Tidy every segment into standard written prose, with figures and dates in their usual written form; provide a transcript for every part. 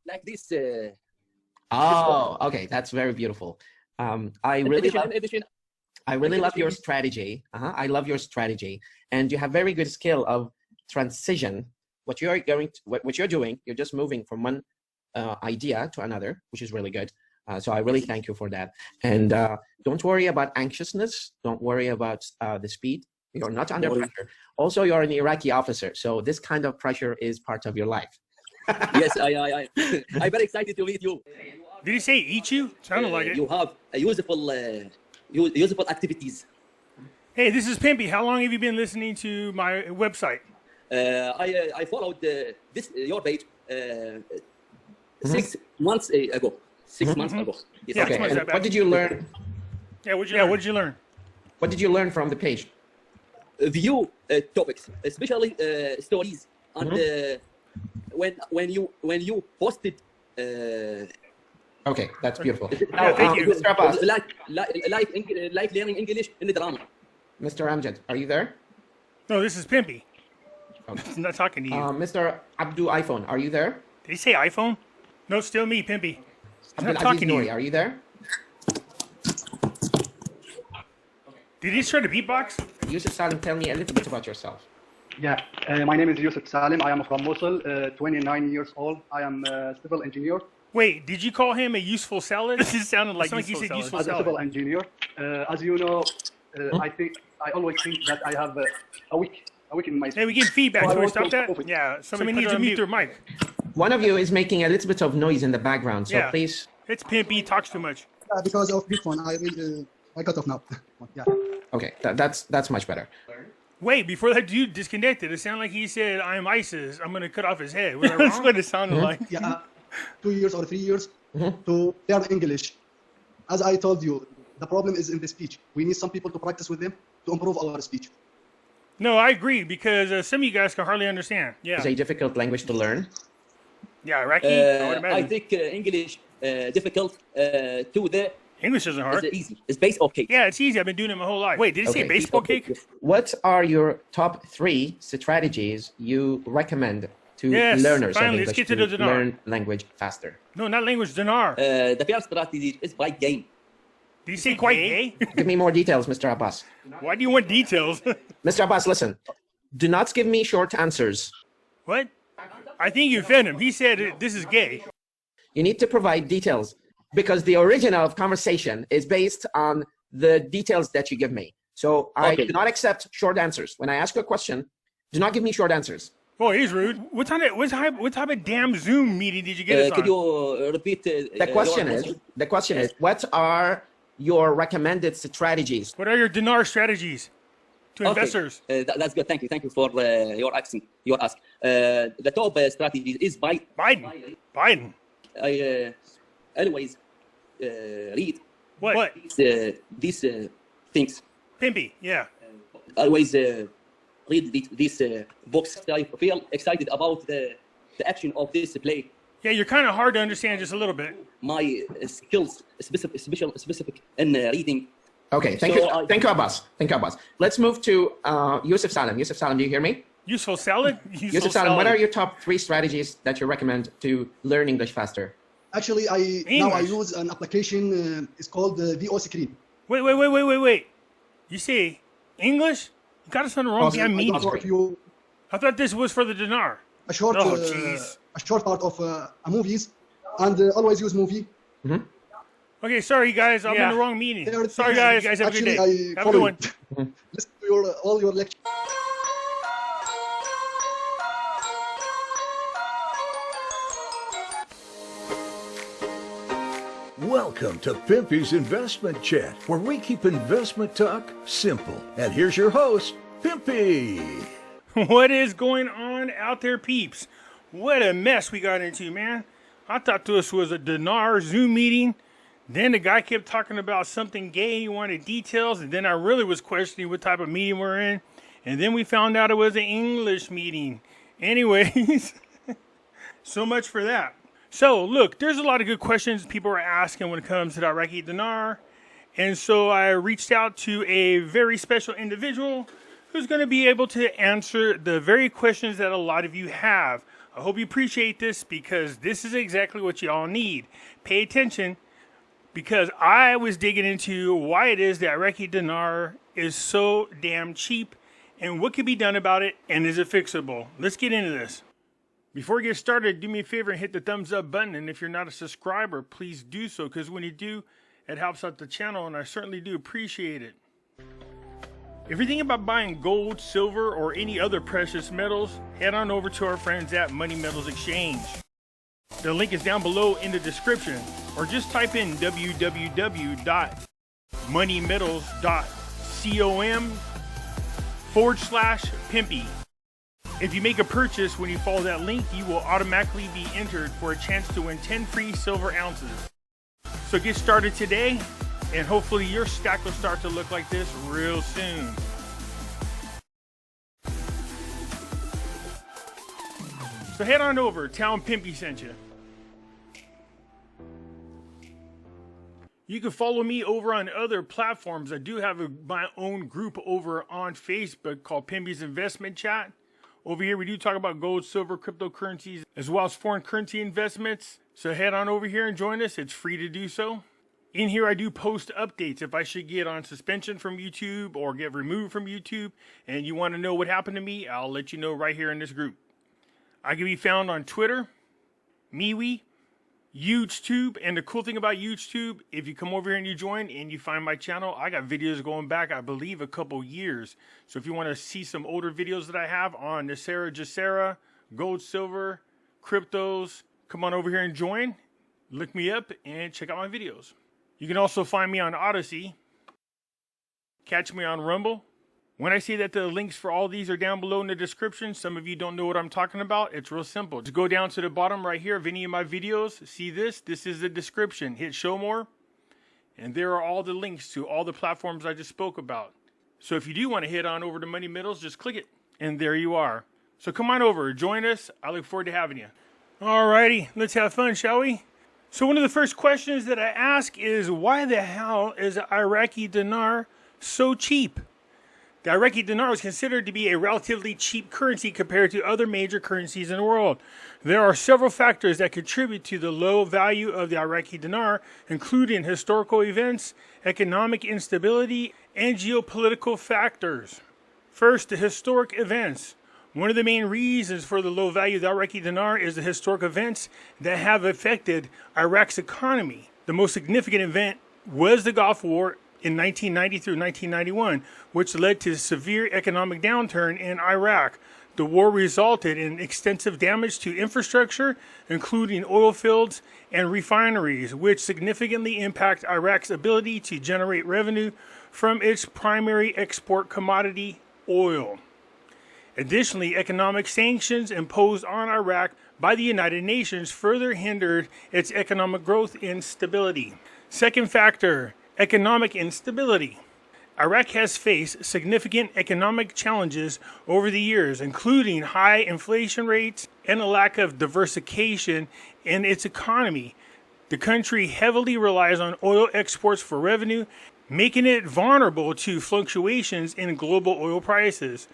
like this. Oh, okay, that's very beautiful. I really love. Addition, I really love your strategy. I love your strategy, and you have very good skill of transition. What you're doing, you're just moving from one idea to another, which is really good. So I really thank you for that. And don't worry about anxiousness. Don't worry about the speed. You're not under pressure. Also, you're an Iraqi officer, so this kind of pressure is part of your life. Yes, I'm very excited to meet you. Did he say eat you? Sounded like it. You have useful activities. Hey, this is Pimpy. How long have you been listening to my website? I followed your page 6 months ago. 6 months ago. Yes. Yeah, Okay. And what did you learn? Yeah, what did you learn? What did you learn from the page? View topics, especially stories, and when you posted. Okay, that's beautiful. Yeah, thank you. Mr. Abbas, Like learning English in the drama. Mr. Amjad, are you there? No, this is Pimpy. Okay. I'm not talking to you. Mr. Abdu iPhone, are you there? Did he say iPhone? No, still me, Pimpy. I'm not Abdul Aziz talking to Nouri, you. are you there? Did he try to beatbox? Yusuf Salim, tell me a little bit about yourself. Yeah, my name is Yusuf Salim. I am from Mosul, 29 years old. I am a civil engineer. Wait, did you call him a useful salad? It sounded like you said useful As a salad. civil engineer, as you know, I always think that I have a week in my. Hey, we get feedback. So I Can we want stop to that? open. Yeah, somebody needs to mute their mic. One of you is making a little bit of noise in the background, so Yeah. please. It's Pimpy. He talks too much. Because of this one, I got off now. Yeah. Okay, that's much better. Wait, before that dude disconnected, it sounded like he said, "I'm ISIS. I'm gonna cut off his head." Was I wrong? That's what it sounded like. Yeah, 2 years or 3 years to learn English. As I told you, the problem is in the speech. We need some people to practice with them to improve our speech. No, I agree because some of you guys can hardly understand. It's Yeah, a difficult language to learn. yeah, Iraqi. I would I imagine. think English difficult to the English isn't hard. is easy. It's base okay. Yeah, it's easy. I've been doing it my whole life. Wait, did he say Okay. baseball cake? What are your top 3 strategies you recommend to Yes, learners finally, of let's English get to the dinar. learn language faster? No, not language. Dinar. The first strategy is by game. Did he say quite gay? Give me more details, Mr. Abbas. Why do you want details? Mr. Abbas, listen. Do not give me short answers. What? I think you offend him. He said this is gay. You need to provide details because the origin of conversation is based on the details that you give me. So I Okay. do not accept short answers. When I ask you a question, do not give me short answers. Boy, he's rude. What type of damn Zoom meeting did you get us on? Could you repeat The question is, what are your recommended strategies? What are your dinar strategies to investors? That's good. Thank you for your accent. Your ask. The top strategy is by Biden. I always read What? these things. Pimpy. Yeah. Always read these books. I feel excited about the action of this play. Yeah, you're kind of hard to understand just a little bit. My skills specific in reading. Okay, thank you, Abbas. Thank you, Abbas. Let's move to Yusuf Salim. Yusuf Salim, do you hear me? Useful salad? Yusuf Salim, what are your top 3 strategies that you recommend to learn English faster? Actually, now I use an application. It's called VO Screen. Wait. You say English? You got us on the wrong damn meeting. I thought this was for the dinar. A short part of a movies, and always use movie. Okay, sorry guys, I'm in the wrong meeting. Sorry guys, have a good day. Actually, Have a good one. Listen to all your lectures. Welcome to Pimpy's Investment Chat, where we keep investment talk simple. And here's your host, Pimpy. What is going on out there, peeps? What a mess we got into, man. I thought this was a dinar Zoom meeting. Then the guy kept talking about something gay. He wanted details. And then I really was questioning what type of meeting we're in. And then we found out it was an English meeting. Anyways, so much for that. So, look, there's a lot of good questions people are asking when it comes to the Iraqi dinar. And so I reached out to a very special individual who's going to be able to answer the very questions that a lot of you have. I hope you appreciate this because this is exactly what y'all need. Pay attention because I was digging into why it is the Iraqi dinar is so damn cheap and what can be done about it and is it fixable. Let's get into this. Before we get started, do me a favor and hit the thumbs up button. And if you're not a subscriber, please do so because when you do, it helps out the channel and I certainly do appreciate it. If you're thinking about buying gold, silver, or any other precious metals, head on over to our friends at Money Metals Exchange. The link is down below in the description, or just type in www.moneymetals.com/Pimpy. If you make a purchase when you follow that link, you will automatically be entered for a chance to win 10 free silver ounces. So get started today, and hopefully your stack will start to look like this real soon. So head on over, tell them Pimpy sent you. You can follow me over on other platforms. I do have my own group over on Facebook called Pimpy's Investment Chat. Over here we do talk about gold, silver, cryptocurrencies, as well as foreign currency investments. So head on over here and join us. It's free to do so. In here, I do post updates if I should get on suspension from YouTube or get removed from YouTube and you want to know what happened to me, I'll let you know right here in this group. I can be found on Twitter, MeWe, YouTube, and the cool thing about YouTube, if you come over here and you join and you find my channel, I got videos going back, I believe, a couple years. So if you want to see some older videos that I have on Nasera, Jacera, gold, silver, cryptos, come on over here and join, look me up, and check out my videos. You can also find me on Odyssey, catch me on Rumble. When I say that the links for all these are down below in the description, some of you don't know what I'm talking about. It's real simple. Just go down to the bottom right here of any of my videos. See this? This is the description. Hit show more. And there are all the links to all the platforms I just spoke about. So if you do want to head on over to Money Metals, just click it. And there you are. So come on over. Join us. I look forward to having you. Alrighty. Let's have fun, shall we? So one of the first questions that I ask is, why the hell is the Iraqi dinar so cheap? The Iraqi dinar is considered to be a relatively cheap currency compared to other major currencies in the world. There are several factors that contribute to the low value of the Iraqi dinar, including historical events, economic instability, and geopolitical factors. First, the historic events. One of the main reasons for the low value of the Iraqi dinar is the historic events that have affected Iraq's economy. The most significant event was the Gulf War in 1990 through 1991, which led to severe economic downturn in Iraq. The war resulted in extensive damage to infrastructure, including oil fields and refineries, which significantly impact Iraq's ability to generate revenue from its primary export commodity, oil. Additionally, economic sanctions imposed on Iraq by the United Nations further hindered its economic growth and stability. Second factor, economic instability. Iraq has faced significant economic challenges over the years, including high inflation rates and a lack of diversification in its economy. The country heavily relies on oil exports for revenue, making it vulnerable to fluctuations in global oil prices.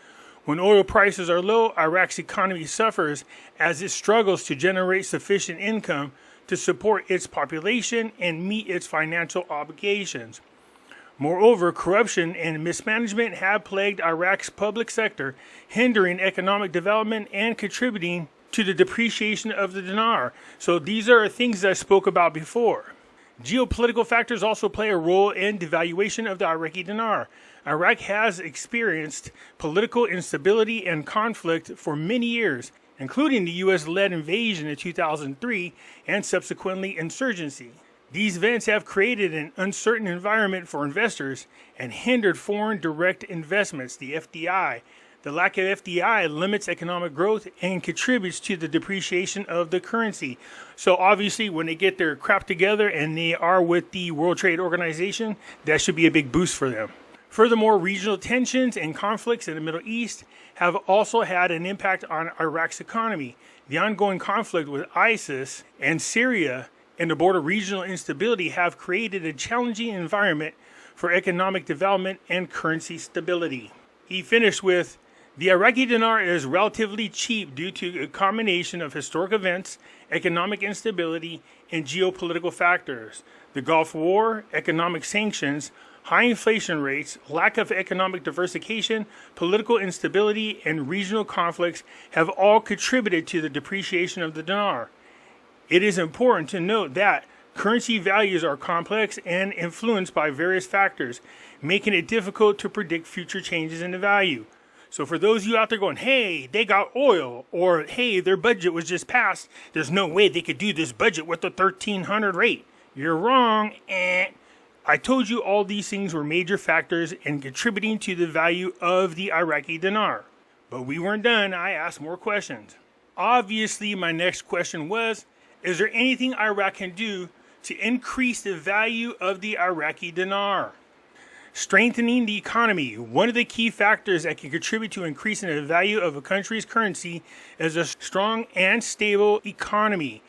When oil prices are low, Iraq's economy suffers as it struggles to generate sufficient income to support its population and meet its financial obligations. Moreover, corruption and mismanagement have plagued Iraq's public sector, hindering economic development and contributing to the depreciation of the dinar. So these are things that I spoke about before. Geopolitical factors also play a role in devaluation of the Iraqi dinar. Iraq has experienced political instability and conflict for many years, including the U.S.-led invasion in 2003 and subsequently insurgency. These events have created an uncertain environment for investors and hindered foreign direct investments, the FDI. The lack of FDI limits economic growth and contributes to the depreciation of the currency. So obviously, when they get their crap together and they are with the World Trade Organization, that should be a big boost for them. Furthermore, regional tensions and conflicts in the Middle East have also had an impact on Iraq's economy. The ongoing conflict with ISIS and Syria and the border regional instability have created a challenging environment for economic development and currency stability. He finished with, The Iraqi dinar is relatively cheap due to a combination of historic events, economic instability, and geopolitical factors. The Gulf War, economic sanctions, high inflation rates, lack of economic diversification, political instability, and regional conflicts have all contributed to the depreciation of the dinar. It is important to note that currency values are complex and influenced by various factors, making it difficult to predict future changes in the value. So for those of you out there going, hey, they got oil, or hey, their budget was just passed, there's no way they could do this budget with the 1300 rate. You're wrong. I told you all these things were major factors in contributing to the value of the Iraqi dinar. But we weren't done. I asked more questions. Obviously, my next question was, is there anything Iraq can do to increase the value of the Iraqi dinar? Strengthening the economy. One of the key factors that can contribute to increasing the value of a country's currency is a strong and stable economy.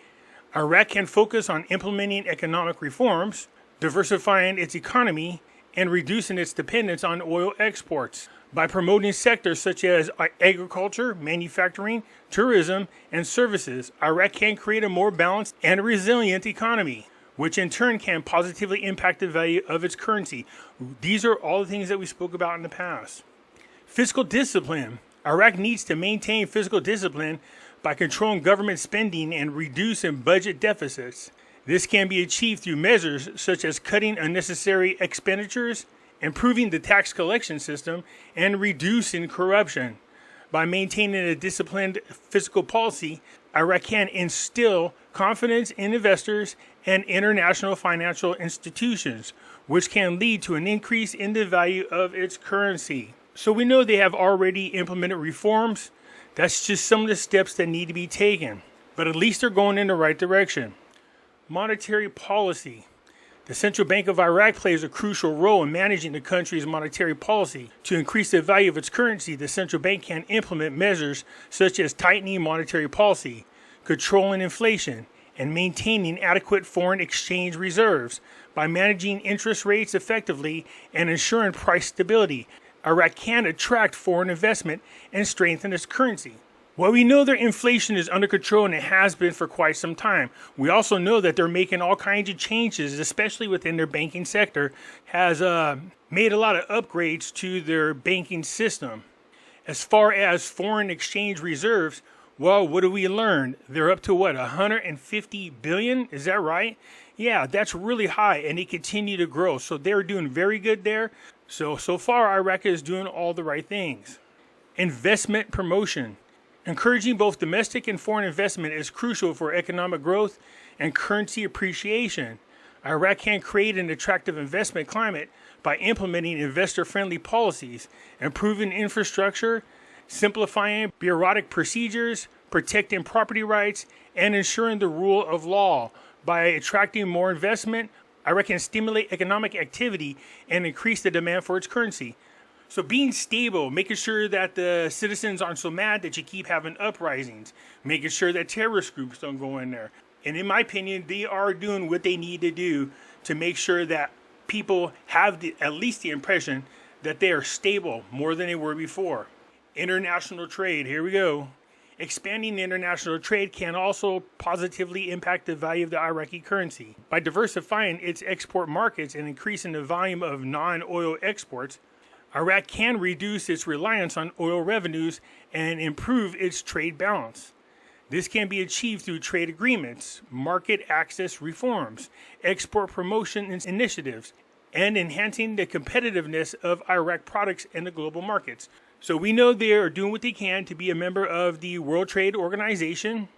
Iraq can focus on implementing economic reforms, diversifying its economy, and reducing its dependence on oil exports. By promoting sectors such as agriculture, manufacturing, tourism, and services, Iraq can create a more balanced and resilient economy, which in turn can positively impact the value of its currency. These are all the things that we spoke about in the past. Fiscal discipline. Iraq needs to maintain fiscal discipline by controlling government spending and reducing budget deficits. This can be achieved through measures such as cutting unnecessary expenditures, improving the tax collection system, and reducing corruption. By maintaining a disciplined fiscal policy, Iraq can instill confidence in investors and international financial institutions, which can lead to an increase in the value of its currency. So we know they have already implemented reforms. That's just some of the steps that need to be taken. But at least they're going in the right direction. Monetary policy. The Central Bank of Iraq plays a crucial role in managing the country's monetary policy. To increase the value of its currency, the central bank can implement measures such as tightening monetary policy, controlling inflation, and maintaining adequate foreign exchange reserves. By managing interest rates effectively and ensuring price stability, Iraq can attract foreign investment and strengthen its currency. Well, we know their inflation is under control, and it has been for quite some time. We also know that they're making all kinds of changes, especially within their banking sector, has made a lot of upgrades to their banking system. As far as foreign exchange reserves, well, what do we learn? They're up to what, 150 billion? Is that right? Yeah, that's really high, and they continue to grow. So they're doing very good there. So far, Iraq is doing all the right things. Investment promotion. Encouraging both domestic and foreign investment is crucial for economic growth and currency appreciation. Iraq can create an attractive investment climate by implementing investor-friendly policies, improving infrastructure, simplifying bureaucratic procedures, protecting property rights, and ensuring the rule of law. By attracting more investment, Iraq can stimulate economic activity and increase the demand for its currency. So being stable, making sure that the citizens aren't so mad that you keep having uprisings, making sure that terrorist groups don't go in there. And in my opinion, they are doing what they need to do to make sure that people have at least the impression that they are stable more than they were before. International trade, here we go. Expanding international trade can also positively impact the value of the Iraqi currency. By diversifying its export markets and increasing the volume of non-oil exports, Iraq can reduce its reliance on oil revenues and improve its trade balance. This can be achieved through trade agreements, market access reforms, export promotion initiatives, and enhancing the competitiveness of Iraq products in the global markets. So we know they are doing what they can to be a member of the World Trade Organization.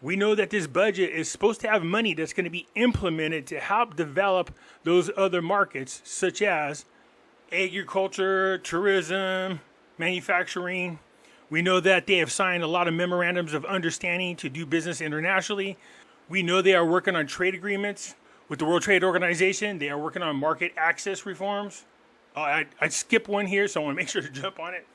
We know that this budget is supposed to have money that's going to be implemented to help develop those other markets, such as agriculture, tourism, manufacturing. We know that they have signed a lot of memorandums of understanding to do business internationally. We know they are working on trade agreements with the World Trade Organization. They are working on market access reforms. I skipped one here, so I want to make sure to jump on it.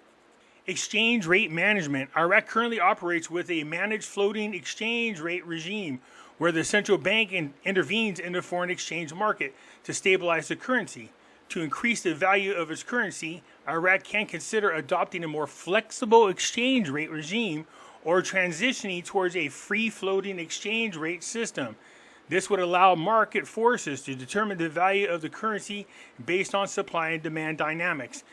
Exchange rate management. Iraq currently operates with a managed floating exchange rate regime where the central bank intervenes in the foreign exchange market to stabilize the currency. To increase the value of its currency, Iraq can consider adopting a more flexible exchange rate regime or transitioning towards a free-floating exchange rate system. This would allow market forces to determine the value of the currency based on supply and demand dynamics.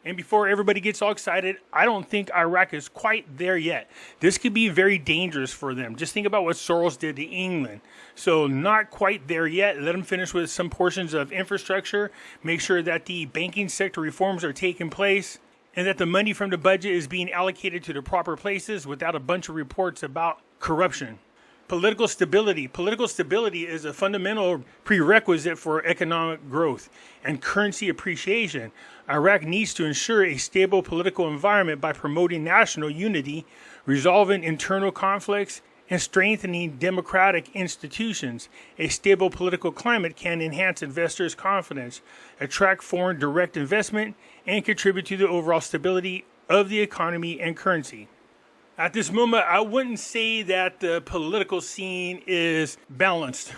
And before everybody gets all excited, I don't think Iraq is quite there yet. This could be very dangerous for them. Just think about what Soros did to England. So not quite there yet. Let them finish with some portions of infrastructure. Make sure that the banking sector reforms are taking place and that the money from the budget is being allocated to the proper places without a bunch of reports about corruption. Political stability. Political stability is a fundamental prerequisite for economic growth and currency appreciation. Iraq needs to ensure a stable political environment by promoting national unity, resolving internal conflicts, and strengthening democratic institutions. A stable political climate can enhance investors' confidence, attract foreign direct investment, and contribute to the overall stability of the economy and currency. At this moment, I wouldn't say that the political scene is balanced.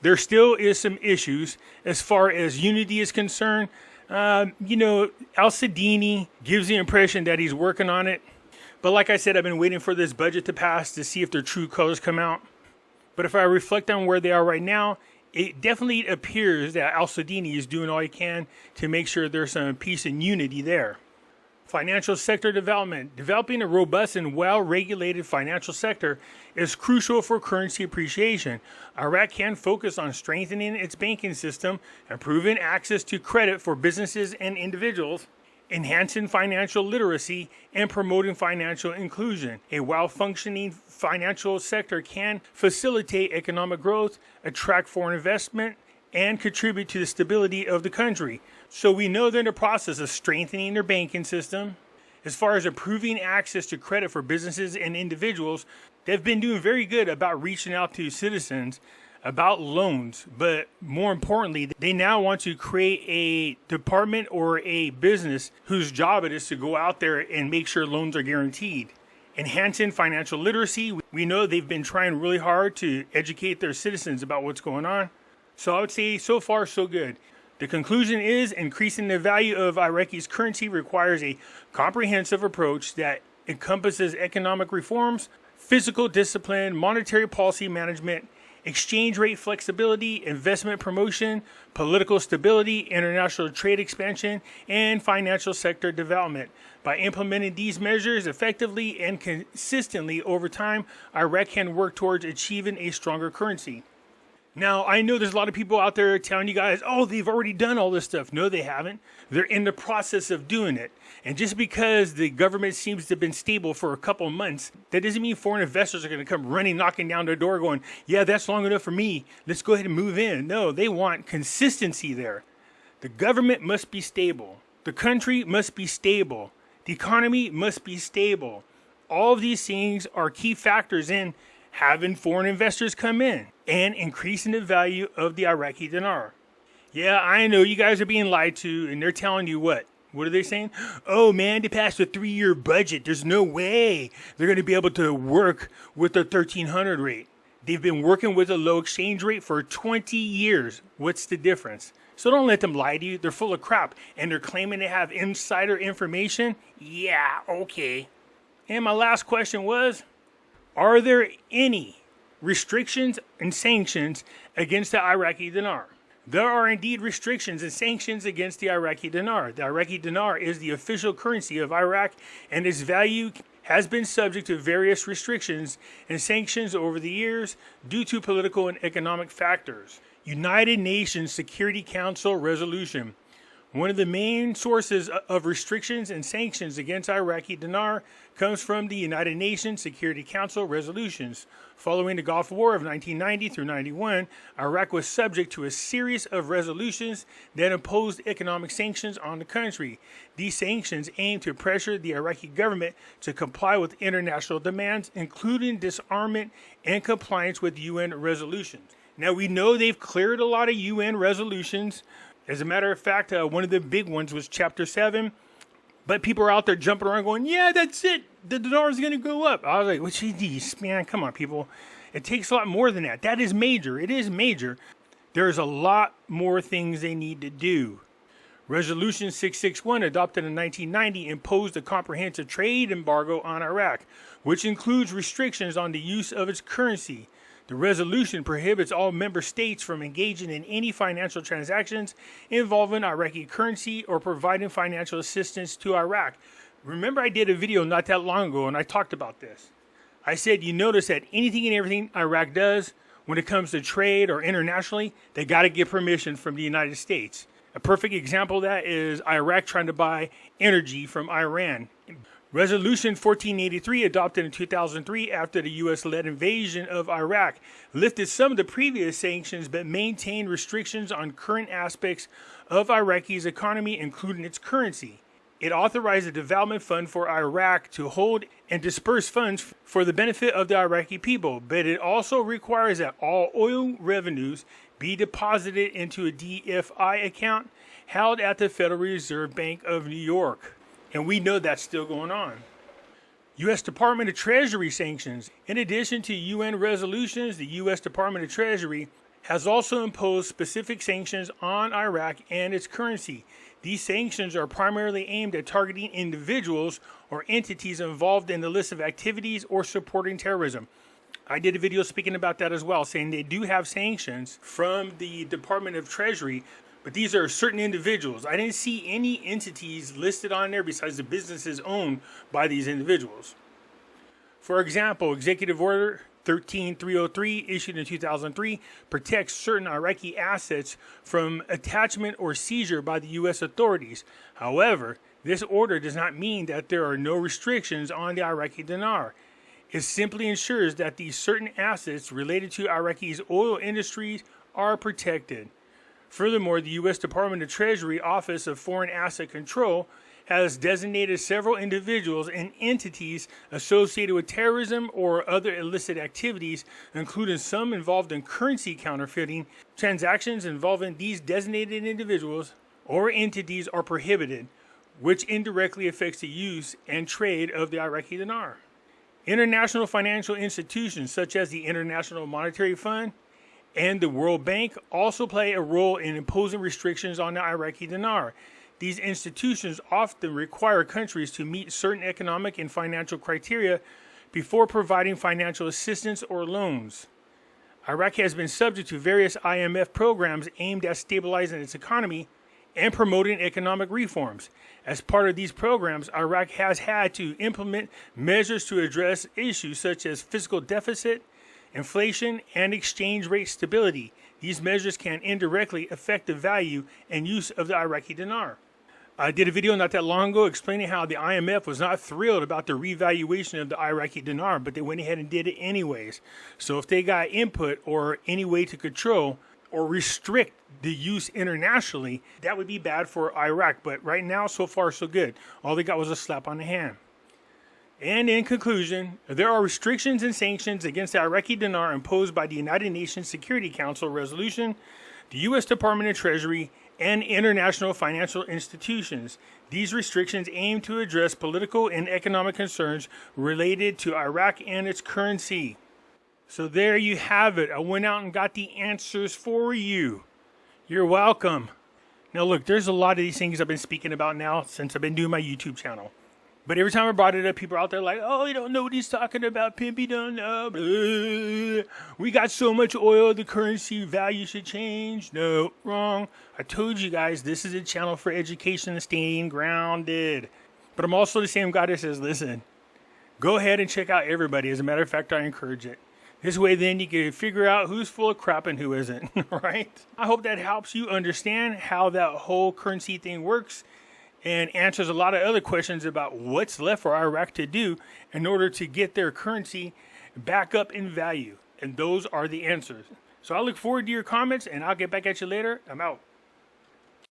There still is some issues as far as unity is concerned. Al-Sadini gives the impression that he's working on it. But like I said, I've been waiting for this budget to pass to see if their true colors come out. But if I reflect on where they are right now, it definitely appears that Al-Sadini is doing all he can to make sure there's some peace and unity there. Financial sector development. Developing a robust and well-regulated financial sector is crucial for currency appreciation. Iraq can focus on strengthening its banking system, improving access to credit for businesses and individuals, enhancing financial literacy, and promoting financial inclusion. A well-functioning financial sector can facilitate economic growth, attract foreign investment, and contribute to the stability of the country. So we know they're in the process of strengthening their banking system. As far as improving access to credit for businesses and individuals, they've been doing very good about reaching out to citizens about loans. But more importantly, they now want to create a department or a business whose job it is to go out there and make sure loans are guaranteed. Enhancing financial literacy. We know they've been trying really hard to educate their citizens about what's going on. So I would say so far so good. The conclusion is increasing the value of Iraqi's currency requires a comprehensive approach that encompasses economic reforms, fiscal discipline, monetary policy management, exchange rate flexibility, investment promotion, political stability, international trade expansion, and financial sector development. By implementing these measures effectively and consistently over time, Iraq can work towards achieving a stronger currency. Now, I know there's a lot of people out there telling you guys, oh, they've already done all this stuff. No, they haven't. They're in the process of doing it. And just because the government seems to have been stable for a couple months, that doesn't mean foreign investors are going to come running, knocking down their door going, yeah, that's long enough for me. Let's go ahead and move in. No, they want consistency there. The government must be stable. The country must be stable. The economy must be stable. All of these things are key factors in having foreign investors come in and increasing the value of the Iraqi dinar. Yeah, I know you guys are being lied to, and they're telling you what? What are they saying? Oh man, they passed a 3-year budget. There's no way they're going to be able to work with the 1300 rate. They've been working with a low exchange rate for 20 years. What's the difference? So don't let them lie to you. They're full of crap, and they're claiming to have insider information. Yeah, okay. And my last question was, are there any restrictions and sanctions against the Iraqi dinar? There are indeed restrictions and sanctions against the Iraqi dinar. The Iraqi dinar is the official currency of Iraq, and its value has been subject to various restrictions and sanctions over the years due to political and economic factors. United Nations Security Council resolution. One of the main sources of restrictions and sanctions against Iraqi dinar comes from the United Nations Security Council resolutions. Following the Gulf War of 1990 through 91, Iraq was subject to a series of resolutions that imposed economic sanctions on the country. These sanctions aim to pressure the Iraqi government to comply with international demands, including disarmament and compliance with UN resolutions. Now, we know they've cleared a lot of UN resolutions. As a matter of fact, one of the big ones was Chapter 7. But people are out there jumping around going, yeah, that's it. The dinar is going to go up. I was like, what's these? Man, come on, people. It takes a lot more than that. That is major. It is major. There's a lot more things they need to do. Resolution 661, adopted in 1990, imposed a comprehensive trade embargo on Iraq, which includes restrictions on the use of its currency. The resolution prohibits all member states from engaging in any financial transactions involving Iraqi currency or providing financial assistance to Iraq. Remember, I did a video not that long ago and I talked about this. I said you notice that anything and everything Iraq does when it comes to trade or internationally, they got to get permission from the United States. A perfect example of that is Iraq trying to buy energy from Iran. Resolution 1483, adopted in 2003 after the U.S.-led invasion of Iraq, lifted some of the previous sanctions but maintained restrictions on current aspects of Iraqi's economy, including its currency. It authorized a development fund for Iraq to hold and disperse funds for the benefit of the Iraqi people, but it also requires that all oil revenues be deposited into a DFI account held at the Federal Reserve Bank of New York. And we know that's still going on. U.S. Department of Treasury sanctions. In addition to UN resolutions, the U.S. Department of Treasury has also imposed specific sanctions on Iraq and its currency. These sanctions are primarily aimed at targeting individuals or entities involved in the list of activities or supporting terrorism. I did a video speaking about that as well, saying they do have sanctions from the Department of Treasury, but these are certain individuals. I didn't see any entities listed on there besides the businesses owned by these individuals. For example, Executive Order 13303, issued in 2003, protects certain Iraqi assets from attachment or seizure by the U.S. authorities. However, this order does not mean that there are no restrictions on the Iraqi dinar. It simply ensures that these certain assets related to Iraqi's oil industries are protected. Furthermore, the U.S. Department of Treasury Office of Foreign Asset Control has designated several individuals and entities associated with terrorism or other illicit activities, including some involved in currency counterfeiting. Transactions involving these designated individuals or entities are prohibited, which indirectly affects the use and trade of the Iraqi dinar. International financial institutions such as the International Monetary Fund and the World Bank also play a role in imposing restrictions on the Iraqi dinar. These institutions often require countries to meet certain economic and financial criteria before providing financial assistance or loans. Iraq has been subject to various IMF programs aimed at stabilizing its economy and promoting economic reforms. As part of these programs, Iraq has had to implement measures to address issues such as fiscal deficit, inflation, and exchange rate stability. These measures can indirectly affect the value and use of the Iraqi dinar. I did a video not that long ago explaining how the IMF was not thrilled about the revaluation of the Iraqi dinar, but they went ahead and did it anyways. So if they got input or any way to control or restrict the use internationally, that would be bad for Iraq. But right now, so far, so good. All they got was a slap on the hand. And in conclusion, there are restrictions and sanctions against the Iraqi dinar imposed by the United Nations Security Council resolution, the U.S. Department of Treasury, and international financial institutions. These restrictions aim to address political and economic concerns related to Iraq and its currency. So there you have it. I went out and got the answers for you. You're welcome. Now look, there's a lot of these things I've been speaking about now since I've been doing my YouTube channel. But every time I brought it up, people are out there like, oh, you don't know what he's talking about. Pimpy don't know. Blah. We got so much oil, the currency value should change. No, wrong. I told you guys, this is a channel for education and staying grounded. But I'm also the same guy that says, listen, go ahead and check out everybody. As a matter of fact, I encourage it. This way, then, you can figure out who's full of crap and who isn't, right? I hope that helps you understand how that whole currency thing works, and answers a lot of other questions about what's left for Iraq to do in order to get their currency back up in value. And those are the answers. So I look forward to your comments, and I'll get back at you later. I'm out.